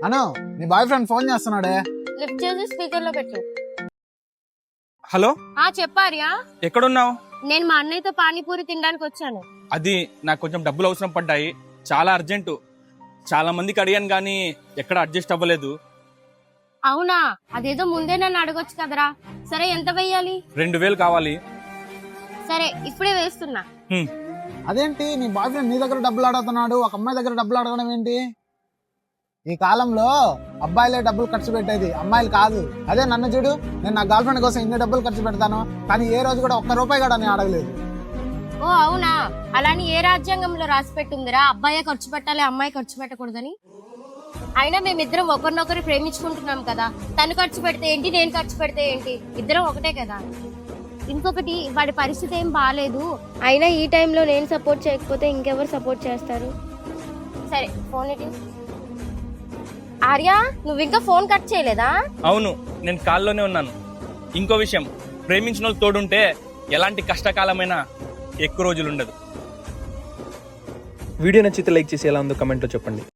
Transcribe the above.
అను నీ boy friend phone చేస్తున్నాడే. Lift చేసి speaker లో పెట్టు. హలో, చెప్పారియా? ఎక్కడున్నావు? నేను మా అన్నయ్యతో పానీపూరి తినడానికి వచ్చాను. అది నాకు కొంచెం డబ్బులు అవసరం పడ్డాయి, చాలా అర్జెంటు. చాలా మందికి అడిగాను కానీ ఎక్కడ అడ్జస్ట్ అవ్వలేదు. అవునా? అదేదో ముందే నన్ను అడగొచ్చు కదరా. సరే, ఎంత వెయ్యాలి? 2000 కావాలి. సరే, ఇప్పుడే వేస్తున్నా. అదేంటి నీ బాయ్ ఫ్రెండ్ నీ దగ్గర డబ్బులు అడుగుతున్నాడు, ఒక అమ్మాయి దగ్గర డబ్బులు అడగడం ఏంటి? ఈ కాలంలో అబ్బాయిలే డబ్బులు ఖర్చు పెట్టేది, అమ్మాయిలు కాదు. అదే నన్ను చూడు, నేను నా గర్ల్ ఫ్రెండ్ కోసం ఇన్ని డబ్బులు ఖర్చు పెడతాను, కానీ ఏ రోజు కూడా ఒక్క రూపాయి కూడా నేను అడగలేదు. ఓ అవునా? అలాని ఏ రాజ్యాంగంలో రాసి పెట్టుందిరా అబ్బాయే ఖర్చు పెట్టాలి, అమ్మాయి ఖర్చు పెట్టకూడదని? అయినా మేమిద్దరం ఒకరినొకరు ప్రేమించుకుంటున్నాం కదా. తను ఖర్చు పెడితే ఏంటి, నేను ఖర్చు పెడితే ఏంటి? ఇద్దరం ఒకటే కదా. ఇంకొకటి, వాడి పరిస్థితి ఏం బాగాలేదు. అయినా ఈ టైంలో నేను సపోర్ట్ చేయకపోతే ఇంకెవరు సపోర్ట్ చేస్తారు? సరే, ఫోన్ ఏంటి? ఆర్య, నువ్వు ఇంకా ఫోన్ కట్ చేయలేదా? అవును, నేను కాల్లోనే ఉన్నాను. ఇంకో విషయం, ప్రేమించిన వాళ్ళు తోడుంటే ఎలాంటి కష్టకాలమైనా ఎక్కువ రోజులు ఉండదు. వీడియో నచ్చితే లైక్ చేసి ఎలా ఉందో కమెంట్లో చెప్పండి.